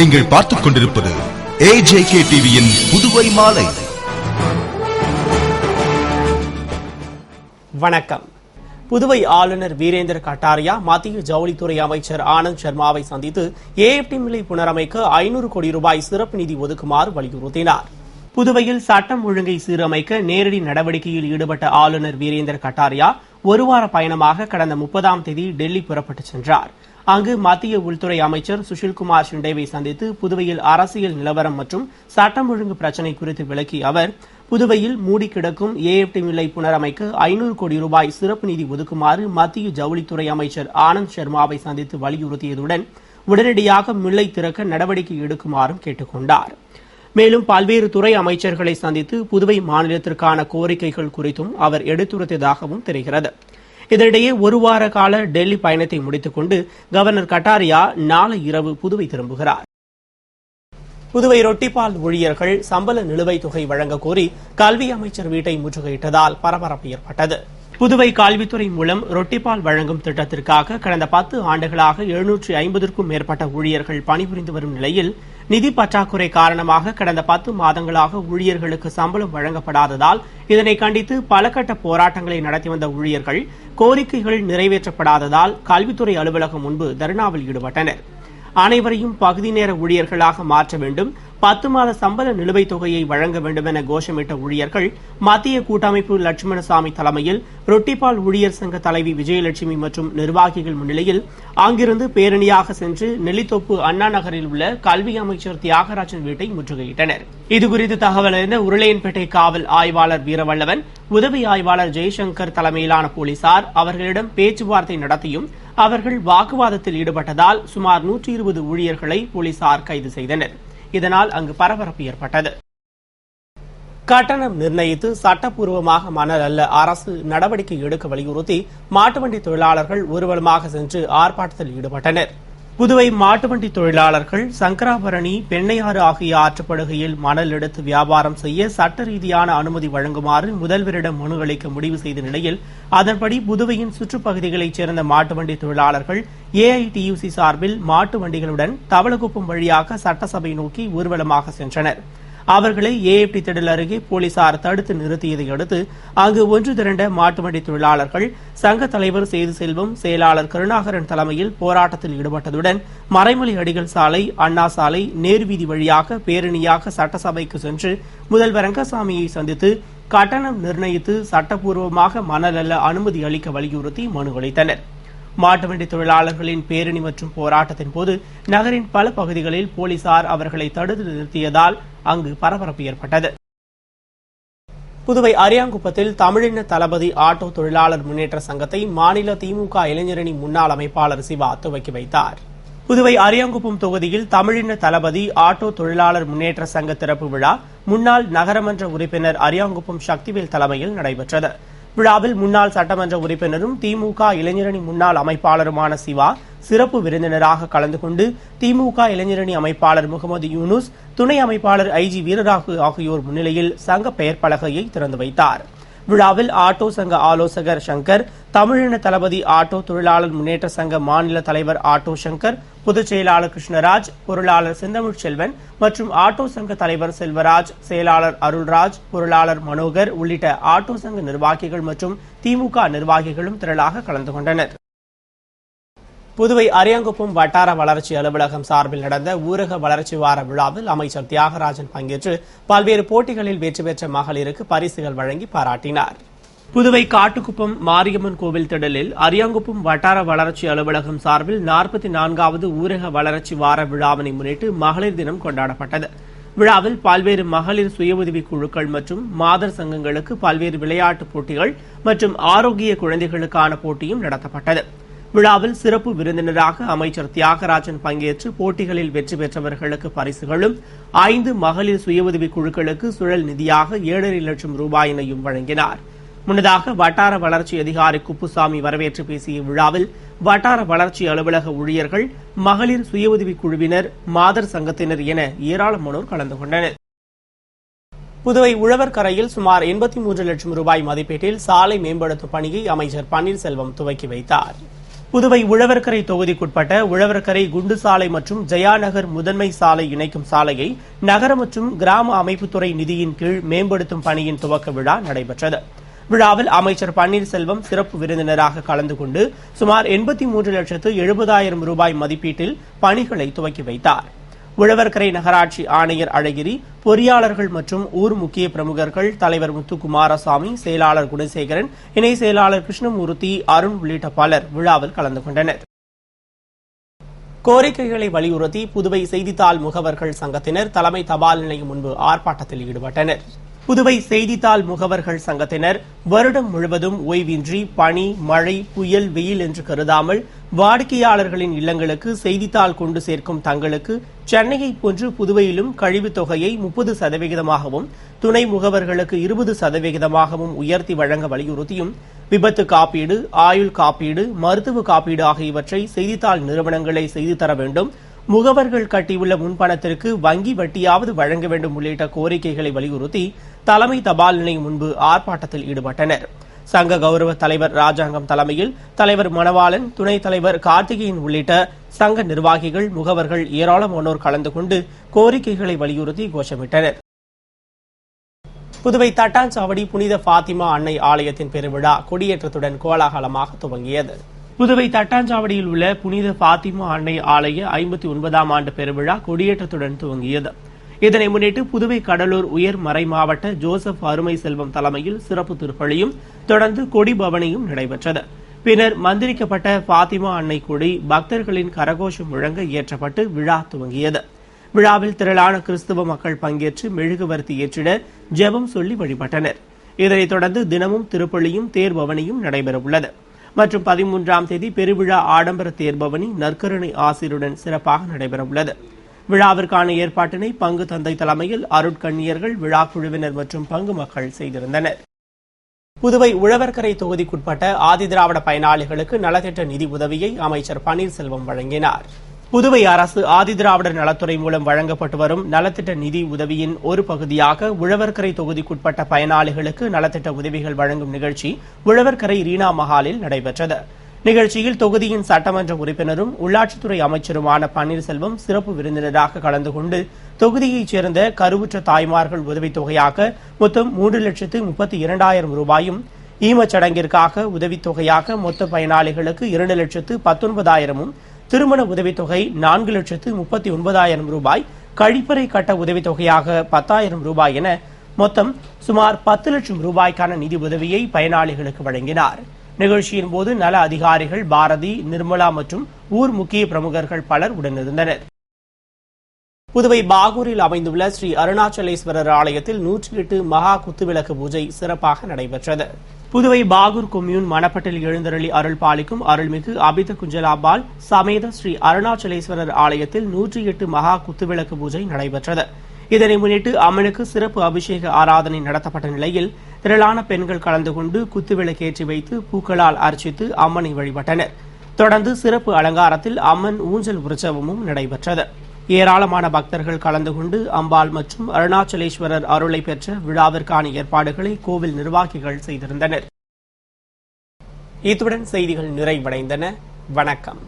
நீங்கள் பார்த்துக் கொண்டிருப்பது AJK டிவியின் புதுவை மாலை. வணக்கம். புதுவை ஆளுநர் வீரேந்திர கட்டாரியா மத்திய ஜவுளித்துறை அமைச்சர் ஆனந்த் சர்மாவை சந்தித்து ஏஎப்டி மில்லை புனரமைக்க 500 கோடி ரூபாய் சிறப்பு நிதி ஒதுக்குமாறு வலியுறுத்தினார். புதுவையில் சட்டம் ஒழுங்கை சீரமைக்க நேரடி நடவடிக்கையில் ஈடுபட்ட ஆளுநர் வீரேந்திர கட்டாரியா ஒருவார பயணமாக கடந்த 30ஆம் தேதி டெல்லி புறப்பட்டுச் சென்றார். அங்கு மத்திய உள்துறை அமைச்சர் சுஷில்குமார் ஷிண்டேவை சந்தித்து புதுவையில் அரசியல் நிலவரம் மற்றும் சட்டம் ஒழுங்கு பிரச்சினை குறித்து விளக்கிய அவர், புதுவையில் மூடி கிடக்கும் ஏஎப்டி மில்லை புனரமைக்க 500 கோடி ரூபாய் சிறப்பு நிதி ஒதுக்குமாறு மத்திய ஜவுளித்துறை அமைச்சர் ஆனந்த் சர்மாவை சந்தித்து வலியுறுத்தியதுடன் உடனடியாக மில்லை திறக்க நடவடிக்கை எடுக்குமாறும் கேட்டுக் கொண்டார். மேலும் பல்வேறு துறை அமைச்சர்களை சந்தித்து புதுவை மாநிலத்திற்கான கோரிக்கைகள் குறித்தும் அவர் எடுத்துரைத்ததாகவும் தெரிகிறது. இதனிடையே ஒருவார கால டெல்லி பயணத்தை முடித்துக் கொண்டு கவர்னர் கட்டாரியா நாளை இரவு புதுவை திரும்புகிறார். புதுவை ரொட்டிப்பால் ஊழியர்கள் சம்பள நிலுவைத் தொகை வழங்க கோரி கல்வி அமைச்சர் வீட்டை முற்றுகையிட்டதால் பரபரப்பு ஏற்பட்டது. புதுவை கல்வித்துறை மூலம் ரொட்டிப்பால் வழங்கும் திட்டத்திற்காக கடந்த 10 ஆண்டுகளாக 750க்கும் மேற்பட்ட ஊழியர்கள் பணிபுரிந்து வரும் நிலையில் நிதி பற்றாக்குறை காரணமாக கடந்த 10 மாதங்களாக ஊழியர்களுக்கு சம்பளம் வழங்கப்படாததால் இதனை கண்டித்து பல கட்ட போராட்டங்களை நடத்தி வந்த ஊழியர்கள் கோரிக்கைகள் நிறைவேற்றப்படாததால் கல்வித்துறை அலுவலகம் முன்பு தர்ணாவில் ஈடுபட்டனர். அனைவரையும் பகுதி நேர ஊழியர்களாக மாற்ற வேண்டும், 10 மாத சம்பள நிலுவைத் தொகையை வழங்க வேண்டும் என கோஷமிட்ட ஊழியர்கள் மத்திய கூட்டமைப்பு லட்சுமணசாமி தலைமையில் ரொட்டிப்பால் ஊழியர் சங்க தலைவி விஜயலட்சுமி மற்றும் நிர்வாகிகள் முன்னிலையில் அங்கிருந்து பேரணியாக சென்று நெல்லித்தோப்பு அண்ணா நகரில் உள்ள கல்வி அமைச்சர் தியாகராஜன் வீட்டை முற்றுகையிட்டனர். இதுகுறித்து தகவல் அறிந்த உருளையன்பேட்டை காவல் ஆய்வாளர் வீரவல்லவன், உதவி ஆய்வாளர் ஜெய்சங்கர் தலைமையிலான போலீசார் அவர்களிடம் பேச்சுவார்த்தை நடத்தியும் அவர்கள் வாக்குவாதத்தில் ஈடுபட்டதால் சுமார் 120 ஊழியர்களை போலீசார் கைது செய்தனர். இதனால் அங்கு பரபரப்பு ஏற்பட்டது. கட்டணம் நிர்ணயித்து சட்டப்பூர்வமாக மணல் அல்ல அரசு நடவடிக்கை எடுக்க வலியுறுத்தி மாட்டுவண்டி தொழிலாளர்கள் ஊர்வலமாக சென்று ஆர்ப்பாட்டத்தில் ஈடுபட்டனர். புதுவை மாட்டுவண்டி தொழிலாளர்கள் சங்கராபரணி, பெண்ணையாறு ஆகிய ஆற்றுப்படுகையில் மணல் எடுத்து வியாபாரம் செய்ய சட்ட ரீதியான அனுமதி வழங்குமாறு முதல்வரிடம் மனு அளிக்க முடிவு செய்த நிலையில் அதன்படி புதுவையின் சுற்றுப்பகுதிகளைச் சேர்ந்த மாட்டுவண்டி தொழிலாளர்கள் AITUC சார்பில் மாட்டு வண்டிகளுடன் தவளகுப்பம் வழியாக சட்டசபை நோக்கி ஊர்வலமாக சென்றனர். அவர்களை ஏஎப்டி திடல் அருகே போலீசார் தடுத்து நிறுத்தியதை அடுத்து அங்கு ஒன்று திரண்ட மாட்டுவண்டி தொழிலாளர்கள் சங்க தலைவர் சேது செல்வம், செயலாளர் கருணாகரன் தலைமையில் போராட்டத்தில் ஈடுபட்டதுடன் மறைமலை அடிகள் சாலை, அண்ணா சாலை, நேருவீதி வழியாக பேரணியாக சட்டசபைக்கு சென்று முதல்வர் ரங்கசாமியை சந்தித்து கட்டணம் நிர்ணயித்து சட்டப்பூர்வமாக மணல் அல்ல அனுமதி அளிக்க வலியுறுத்தி மனு அளித்தனர். மாட்டுவண்டி தொழிலாளர்களின் பேரணி மற்றும் போராட்டத்தின் போது நகரின் பல பகுதிகளில் போலீசார் அவர்களை தடுத்து நிறுத்தியதால் அங்கு பரபரப்பு ஏற்பட்டது. புதுவை அரியாங்குப்பத்தில் தமிழின தளபதி ஆட்டோ தொழிலாளர் முன்னேற்ற சங்கத்தை மாநில திமுக இளைஞரணி முன்னாள் அமைப்பாளர் சிவா துவக்கி வைத்தார். புதுவை அரியாங்குப்பம் தொகுதியில் தமிழின தளபதி ஆட்டோ தொழிலாளர் முன்னேற்ற சங்க திறப்பு விழா முன்னாள் நகரமன்ற உறுப்பினர் அரியாங்குப்பம் சக்திவேல் தலைமையில் நடைபெற்றது. விழாவில் முன்னாள் சட்டமன்ற உறுப்பினரும் திமுக இளைஞரணி முன்னாள் அமைப்பாளருமான சிவா சிறப்பு விருந்தினராக கலந்து கொண்டு திமுக இளைஞரணி அமைப்பாளர் முகமது யூனுஸ், துணை அமைப்பாளர் IG வீரராகு ஆகியோர் முன்னிலையில் சங்க பெயர் பலகையை திறந்து வைத்தார். விழாவில் ஆட்டோ சங்க ஆலோசகர் சங்கர், தமிழின தளபதி ஆட்டோ தொழிலாளர் முன்னேற்ற சங்க மாநில தலைவர் ஆட்டோ சங்கர், பொதுச் செயலாளர் கிருஷ்ணராஜ், பொருளாளர் செந்தமிழ் செல்வன் மற்றும் ஆட்டோ சங்க தலைவர் செல்வராஜ், செயலாளர் அருள்ராஜ், பொருளாளர் மனோகர் உள்ளிட்ட ஆட்டோ சங்க நிர்வாகிகள் மற்றும் திமுக நிர்வாகிகளும் திரளாக கலந்து கொண்டனர். புதுவை அரியாங்குப்பம் வட்டார வளர்ச்சி அலுவலகம் சார்பில் நடந்த ஊரக வளர்ச்சி வார விழாவில் அமைச்சர் தியாகராஜன் பங்கேற்று பல்வேறு போட்டிகளில் வெற்றி பெற்ற மகளிருக்கு பரிசுகள் வழங்கி பாராட்டினார். புதுவை காட்டுக்குப்பம் மாரியம்மன் கோவில் திடலில் அரியாங்குப்பம் வட்டார வளர்ச்சி அலுவலகம் சார்பில் 44வது ஊரக வளர்ச்சி வார விழாவினை முன்னிட்டு மகளிர் தினம் கொண்டாடப்பட்டது. விழாவில் பல்வேறு மகளிர் சுய உதவிக் குழுக்கள் மற்றும் மாதர் சங்கங்களுக்கு பல்வேறு விளையாட்டுப் போட்டிகள் மற்றும் ஆரோக்கிய குழந்தைகளுக்கான போட்டியும் நடத்தப்பட்டது. விழாவில் சிறப்பு விருந்தினராக அமைச்சர் தியாகராஜன் பங்கேற்று போட்டிகளில் வெற்றி பெற்றவர்களுக்கு பரிசுகளும் 5 மகளிர் சுய உதவிக் குழுக்களுக்கு சுழல் நிதியாக 7.5 லட்சம் ரூபாயினையும் வழங்கினார். முன்னதாக வட்டார வளர்ச்சி அதிகாரி குப்புசாமி வரவேற்று பேசிய விழாவில் வட்டார வளர்ச்சி அலுவலக ஊழியர்கள், மகளிர் சுய உதவிக் குழுவினர், மாதர் சங்கத்தினர் என ஏராளமானோர் கலந்து கொண்டனர். புதுவை உழவர்கரையில் சுமார் 83 லட்சம் ரூபாய் மதிப்பீட்டில் சாலை மேம்படுத்தும் பணியை அமைச்சர் பன்னீர்செல்வம் துவக்கி வைத்தார். புதுவை உழவர்கரை தொகுதிக்குட்பட்ட உழவர்கரை குண்டு சாலை மற்றும் ஜெயாநகர் முதன்மை சாலை இணைக்கும் சாலையை நகர மற்றும் கிராம அமைப்புத்துறை நிதியின் கீழ் மேம்படுத்தும் பணியின் துவக்க விழா நடைபெற்றது. விழாவில் அமைச்சர் பன்னீர்செல்வம் சிறப்பு விருந்தினராக கலந்து கொண்டு சுமார் 83,70,000 ரூபாய் மதிப்பீட்டில் பணிகளை துவக்கி வைத்தார். உழவர்கரை நகராட்சி ஆணையர் அழகிரி, பொறியாளர்கள் மற்றும் ஊர் முக்கிய பிரமுகர்கள், தலைவர் முத்துக்குமாரசாமி, செயலாளர் குணசேகரன், இணை செயலாளர் கிருஷ்ணமூர்த்தி, அருண் உள்ளிட்ட பலர் விழாவில் கலந்து கொண்டனர். கோரிக்கைகளை வலியுறுத்தி புதுவை செய்தித்தாள் முகவர்கள் சங்கத்தினர் தலைமை தபால் நிலையம் முன்பு ஆர்ப்பாட்டத்தில் ஈடுபட்டனர். புதுவை செய்தித்தாள் முகவர்கள் சங்கத்தினர் வருடம் முழுவதும் ஓய்வின்றி பனி, மழை, புயல், வெயில் என்று கருதாமல் வாடிக்கையாளர்களின் இல்லங்களுக்கு செய்தித்தாள் கொண்டு சேர்க்கும் தங்களுக்கு சென்னையை போன்று புதுவையிலும் கழிவுத் தொகையை 30%, துணை முகவர்களுக்கு 20% உயர்த்தி வழங்க வலியுறுத்தியும் விபத்து காப்பீடு, ஆயுள் காப்பீடு, மருத்துவ காப்பீடு ஆகியவற்றை செய்தித்தாள் நிறுவனங்களை செய்து தர வேண்டும், முகவர்கள் கட்டியுள்ள முன்பணத்திற்கு வங்கி வட்டியாவது வழங்க வேண்டும் உள்ளிட்ட கோரிக்கைகளை வலியுறுத்தி தலைமை தபால் நிலையம் முன்பு ஆர்ப்பாட்டத்தில் ஈடுபட்டனர். சங்க கௌரவ தலைவர் ராஜாங்கம் தலைமையில் தலைவர் மணவாளன், துணைத் தலைவர் கார்த்திகேயன் உள்ளிட்ட சங்க நிர்வாகிகள், முகவர்கள் ஏராளமானோர் கலந்து கொண்டு கோரிக்கைகளை வலியுறுத்தி கோஷமிட்டனர். புதுவை தட்டாஞ்சாவடி புனித பாத்திமா அன்னை ஆலயத்தின் பெருவிழா கொடியேற்றத்துடன் கோலாகலமாக துவங்கியது. புதுவை தட்டாஞ்சாவடியில் உள்ள புனித பாத்திமா அன்னை ஆலய 59ஆம் ஆண்டு பெருவிழா கொடியேற்றத்துடன் துவங்கியது. இதனை முன்னிட்டு புதுவை கடலூர் உயர் மறை மாவட்ட ஜோசப் அருமை செல்வம் தலைமையில் சிறப்பு திருப்பலியும் தொடர்ந்து கொடி பவனியும் நடைபெற்றது. பின்னர் மந்திரிக்கப்பட்ட பாத்திமா அன்னை கொடி பக்தர்களின் கரகோஷம் முழங்க ஏற்றப்பட்டு விழா துவங்கியது. விழாவில் திரளான கிறிஸ்தவ மக்கள் பங்கேற்று மெழுகுவர்த்தி ஏற்றிட ஜெபம் சொல்லி வழிபட்டனர். இதனைத் தொடர்ந்து தினமும் திருப்பலியும் தேர்பவனியும் நடைபெறவுள்ளது. மற்றும் 13ஆம் தேதி பெருவிழா ஆடம்பர தேர்பவனி நற்கருணை ஆசிரியருடன் சிறப்பாக நடைபெறவுள்ளது. விழாவிற்கான ஏற்பாட்டினை பங்கு தந்தை தலைமையில் அருட்கண்ணியர்கள், விழா குழுவினர் மற்றும் பங்கு மக்கள் செய்திருந்தனர். புதுவை உழவர்கரை தொகுதிக்குட்பட்ட ஆதிதிராவிட பயனாளிகளுக்கு நலத்திட்ட நிதி உதவியை அமைச்சர் பன்னீர்செல்வம் வழங்கினார். புதுவை அரசு ஆதிதிராவிடர் நலத்துறை மூலம் வழங்கப்பட்டு வரும் நலத்திட்ட நிதி உதவியின் ஒரு பகுதியாக உழவர்கரை தொகுதிக்குட்பட்ட பயனாளிகளுக்கு நலத்திட்ட உதவிகள் வழங்கும் நிகழ்ச்சி உழவர்கரை ரீனா மஹாலில் நடைபெற்றது. நிகழ்ச்சியில் தொகுதியின் சட்டமன்ற உறுப்பினரும் உள்ளாட்சித்துறை அமைச்சருமான பன்னீர்செல்வம் சிறப்பு விருந்தினராக கலந்து கொண்டு தொகுதியைச் சேர்ந்த கருவுற்ற தாய்மார்கள் உதவித் தொகையாக மொத்தம் 3,32,000 ரூபாயும், ஈமச்சடங்கிற்காக உதவித் தொகையாக மொத்த பயனாளிகளுக்கு 2,19,000, திருமண உதவித்தொகை 4,39,000 ரூபாய், கழிப்பறை கட்ட உதவித்தொகையாக 10,000 ரூபாய் என மொத்தம் சுமார் 10 லட்சம் ரூபாய்க்கான நிதி உதவியை பயனாளிகளுக்கு வழங்கினார். நிகழ்ச்சியின் போது நல அதிகாரிகள் பாரதி, நிர்மலா மற்றும் ஊர் முக்கிய பிரமுகர்கள் பலர் உடனிருந்தனர். புதுவை பாகூரில் அமைந்துள்ள ஸ்ரீ அருணாச்சலேஸ்வரர் ஆலயத்தில் 108 மகா குத்துவிளக்கு பூஜை சிறப்பாக நடைபெற்றது. புதுவை பாகூர் கொம்யூன் மணப்பட்டில் எழுந்தருளி அருள் பாலிக்கும் அருள்மிகு அபித குஞ்சலாபால் சமேத ஸ்ரீ அருணாச்சலேஸ்வரர் ஆலயத்தில் 108 மகா குத்துவிளக்கு பூஜை நடைபெற்றது. இதனை முன்னிட்டு அம்மனுக்கு சிறப்பு அபிஷேக ஆராதனை நடத்தப்பட்ட நிலையில் திரளான பெண்கள் கலந்து கொண்டு குத்துவிளக்கேற்றி வைத்து பூக்களால் அர்ச்சித்து அம்மனை வழிபட்டனர். தொடர்ந்து சிறப்பு அலங்காரத்தில் அம்மன் ஊஞ்சல் உற்சவமும் நடைபெற்றது. ஏராளமான பக்தர்கள் கலந்து கொண்டு அம்பாள் மற்றும் அருணாச்சலேஸ்வரர் அருளை பெற்ற விழாவிற்கான ஏற்பாடுகளை கோவில் நிர்வாகிகள் செய்திருந்தனர். இத்துடன் செய்திகள் நிறைவடைந்தன. வணக்கம்.